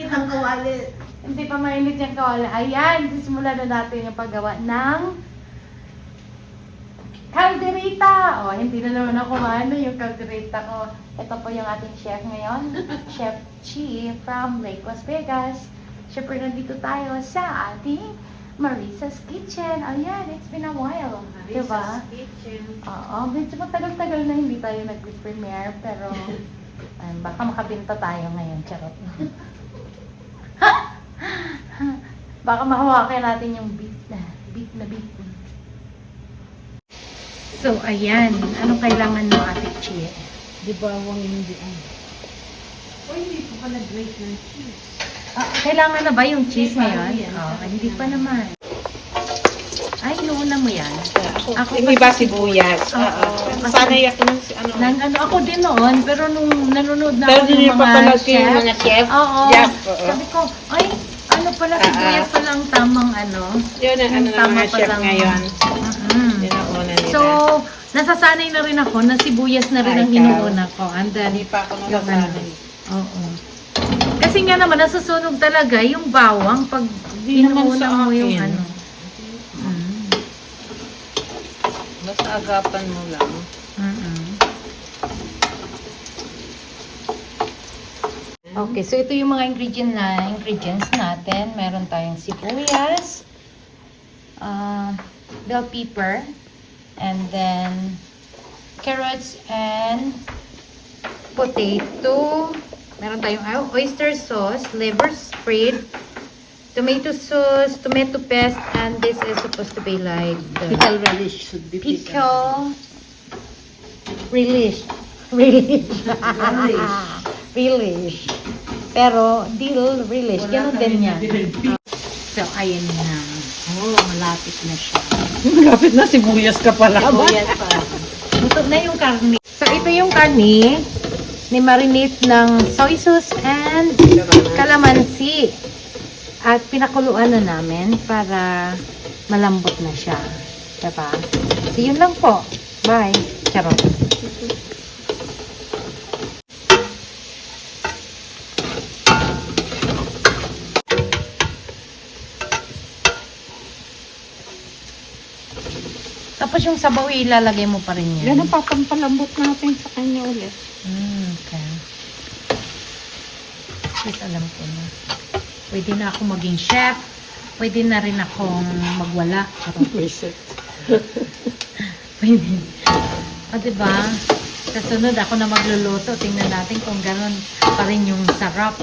mainit ang kawali. Hindi pa mainit yung kawali. Ayan, sisimula na natin yung paggawa ng calderita. O, hindi na naman ako maano yung calderita ko. Ito po yung ating chef ngayon. Chef Chi from Lake Las Vegas. Siyempre, nandito tayo sa ating Marisa's Kitchen. Ayan, it's been a while. Diba? Kitchen. Oo, medyo matagal-tagal na hindi tayo nag-premiere, pero baka makabinta tayo ngayon, charot. Baka mahawakan natin yung beat na beat. So, ayan. Anong kailangan mo, Ate Chi? Di ba huwag hindi O hindi po ka nag-grate ng cheese. Kailangan na ba yung cheese Hindi pa, ngayon? yan. Hindi pa naman. Ay, inuuna mo yan. Ako hindi ba sibuyas? Oo. Sanay ako ng Ako din noon, pero nung nanonood na Pero ako hindi ng niyo pa mga pala chef. yung mga chef? Oo. Yep, oo. Sabi ko, ay, ano pala, sibuyas pala ang tamang ano. Yun ang ano ng mga chef ngayon. Yun ang una nila. So, nasasanay na rin ako na sibuyas na rin Ay, ang ikaw. inuuna ko. And then, Hindi pa ako yung nasasanay. Oo. Kasi nga naman, nasusunog talaga yung bawang pag Hindi naman inuuna sa mo yung akin. ano. Basta agapan mo lang. Okay, so ito yung mga ingredients natin. Meron tayong sibuyas, bell pepper, and then carrots and potato. Meron tayong oyster sauce, liver spread, tomato sauce, tomato paste, and this is supposed to be like the Pickle relish should be pickle relish. Relish. Pero dill relish. Ganun din yan. So, ayan na. Oh, malapit na siya. Malapit na sibuyas ka pala. Sibuyas pa. Luto na yung karne. So, ito yung karne ni marinate ng soy sauce and calamansi. At pinakuluan na namin para malambot na siya. Diba? So, yun lang po. Bye. Charot. Tapos yung sabaw, ilalagay mo pa rin yan. Yan ang papampalambot natin sa kanya ulit. Okay. Yes, alam ko na. Pwede na ako maging chef. Pwede na rin akong magwala. Reset. Pwede. O, diba? Sa sunod, ako na magluluto. Tingnan natin kung gano'n pa rin yung sarap.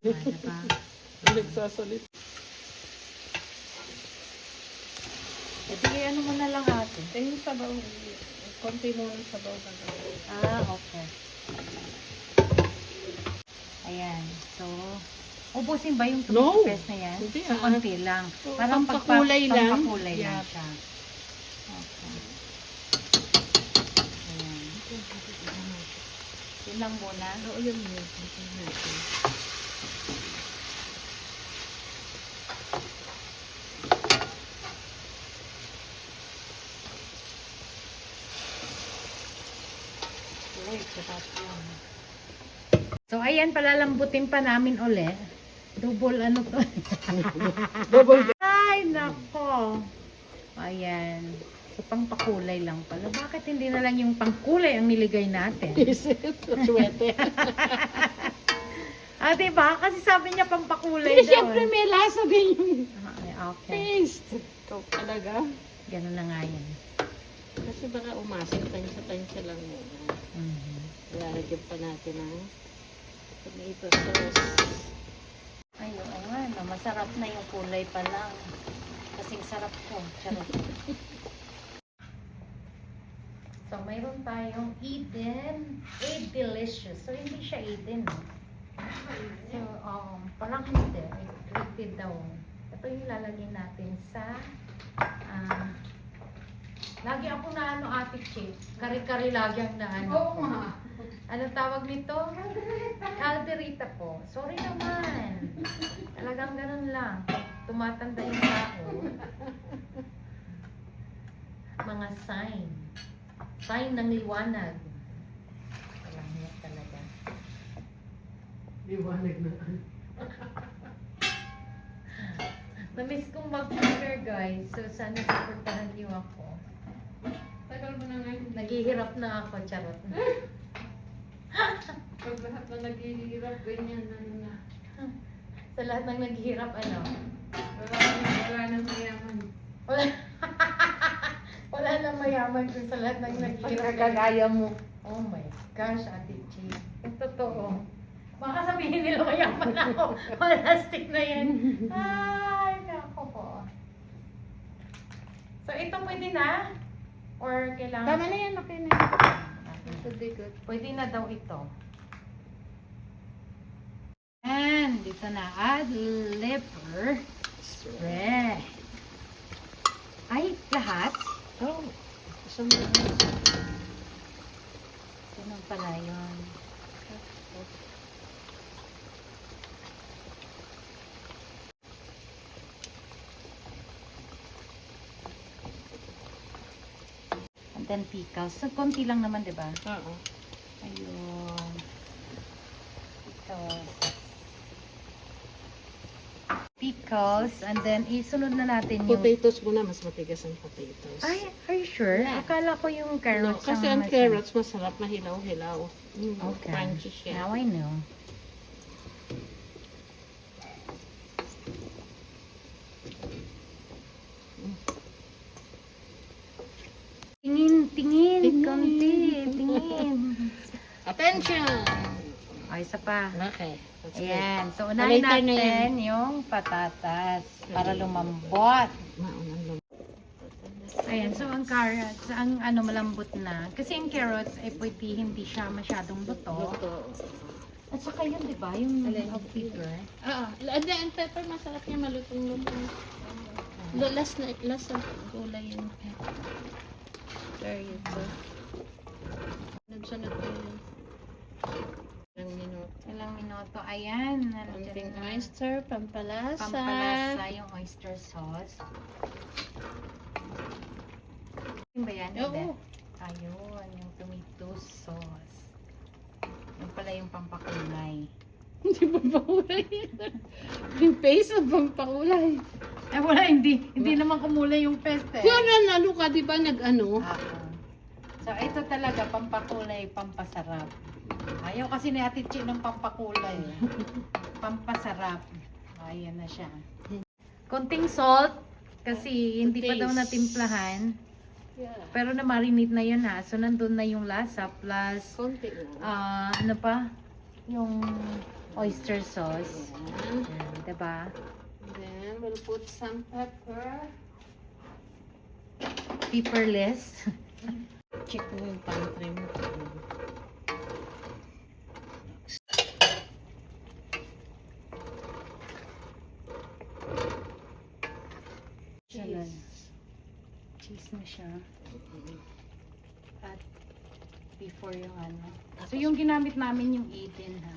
Diba? Nagsasalit. Sige, ano mo na lang ate. Yung sabaw, konti mo ng sabaw ka na. Okay. Ayan. So, ubusin ba yung No. toothpaste na yan? Hindi, So, konti lang. Parang pampakulay lang. pampakulay lang Yeah. siya. Okay. Ayan. Yun lang muna. Oo, yun yun. So, ayan, palalambutin pa namin ulit. Double ano to? Double. Ay, nako. Ayan. So, pangpakulay lang pala. Bakit hindi na lang yung pangkulay ang niligay natin? Isip. Swete. Diba? Kasi sabi niya pampakulay Hindi, daw. siyempre may lasa din yung Okay. taste. Ikaw talaga. Ganun na nga yan. Kasi baka umasin, tansya lang muna. Lalagyan pa natin ang tomato sauce. Ay, oo nga. No, masarap na yung kulay pa lang. Kasing sarap ko. Charot. So, mayroon tayong Eden. Delicious. So, hindi siya Eden. No? So, parang hindi. Rated daw. Ito yung ilalagay natin sa lagi ako na ano, Ate Chi. Kari-kari lagi ang na ano. Oo nga. Anong tawag nito? Calderita po. Sorry naman. Talagang ganun lang. Tumatanda yung tao. Mga sign. Sign ng liwanag. Walang niya talaga. Liwanag na. Na-miss kong mag-vlogger, guys. So, sana supportahan niyo ako. Tagal mo na ngayon. Naghihirap na ako, charot. Pag lahat na naghihirap, ganyan na. Sa lahat ng naghihirap, ano? Wala nang mayaman. Wala. Wala nang mayaman kung sa lahat ng naghihirap. Pagkagaya mo. Oh my gosh, Ate Chi. Totoo. Baka sabihin nila mayaman ako. Plastic na yan. Ay, nako po. So, ito pwede na? Or kailangan? Tama na yan, okay na. Should be good. Pwede na daw ito. And dito na add liver spread. Ay, lahat? Oh, gusto mo na. Ganun pala yun. And then pickles. So, konti lang naman, di ba? Oo. Ayun. Pickles. Pickles. And then, isunod na natin yung... Potatoes muna, mas matigas ang potatoes. Ay, are you sure? Yeah. Akala ko yung No, carrots. kasi ang carrots masarap na hilaw-hilaw. Okay. Crunchy siya. Now I know. Tingin, tingin, Tingin. konti, tingin. Attention! Ay, isa pa. Okay. That's good. Ayan. So, unahin Later na natin yung patatas para lumambot. Maunang lumabas. Ayan. So, ang carrots, ang ano, malambot na. Kasi ang carrots, ay pwede hindi siya masyadong buto. Luto. At saka yun, di ba? Yung Alin? hot pepper. Oo. And then, pepper, masarap niya malutong-lutong. Last na gulay yung pepper. There you go. Nagsunod ko yun. Ilang minuto. Ilang minuto. Ayan. Konting Nandiyan na. oyster, pampalasa. Pampalasa yung oyster sauce. Yung ba yan? Oo. Hindi. Ayun. Yung tomato sauce. Yung pala yung pampakulay. Hindi ba pakulay? Yung face of pampakulay. Eh wala, hindi. Hindi naman kumulay yung peste. Kaya nanalo ka, di ba, nag-ano? So, ito talaga, pampakulay, pampasarap. Ayaw kasi ni Ate Chi ng pampakulay. Pampasarap. Ayan na siya. Konting salt, kasi hindi pa daw Taste. natimplahan. Yeah. Pero na-marinate na yun ha. So, nandun na yung lasa, plus, Konti lang. ano pa? Yung oyster sauce. Yan. Yan, diba? Then, we'll put some pepper. Pepperless. Check mo yung pantry mo. Cheese. Cheese na siya. At before yung ano. So yung ginamit namin yung 18 ha.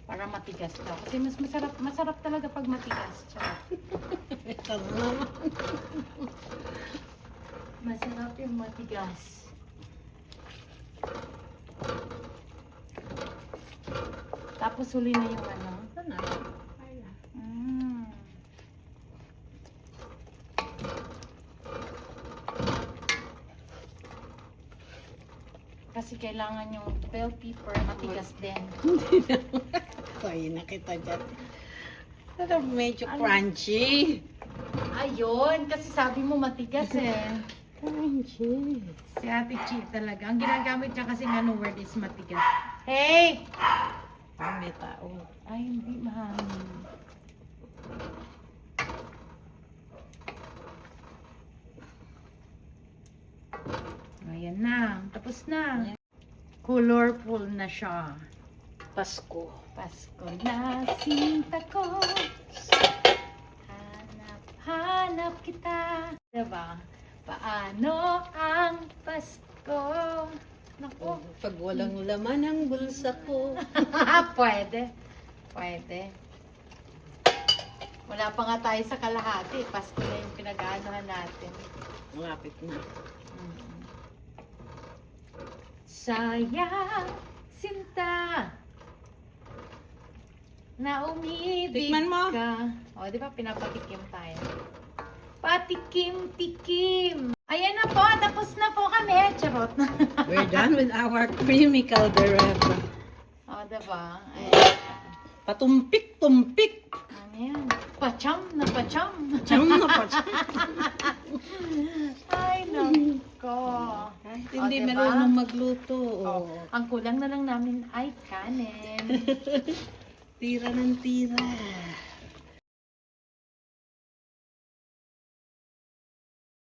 Para matigas daw. Kasi mas masarap talaga pag matigas. Tsaka, Ito naman. masarap yung matigas. Tapos huli na yung ano. Ito na. Ayan. Mm. Kasi kailangan yung bell pepper matigas din. Ay, nakita dyan. Pero medyo Ano? crunchy. Ayun, kasi sabi mo matigas eh. Crunchy. Si Ate Chi talaga. Ang ginagamit niya kasi nga no word is matigas. Hey! Parang may tao. Ay, hindi mahangin. Ayan na. Tapos na. Colorful na siya. Pasko. Pasko na sinta ko. Hanap, hanap kita. Diba? Paano ang Pasko? Naku. Pag walang laman ang bulsa ko. Pwede. Pwede. Wala pa nga tayo sa kalahati. Pasko na yung pinag-aanohan natin. Malapit na. Sayang, sinta. na umibig Tikman mo. ka. O, di ba pinapatikim tayo? Patikim-tikim. Ayan na po, tapos na po kami. Charot. We're done with our creamy caldereta. O, diba? Ayan. Patumpik-tumpik. Ano yan? Pacham na pacham. Cham na pa. Ay, nako. Hindi diba? marunong magluto. Oh, ang kulang na lang namin ay kanin. Tira ng tira.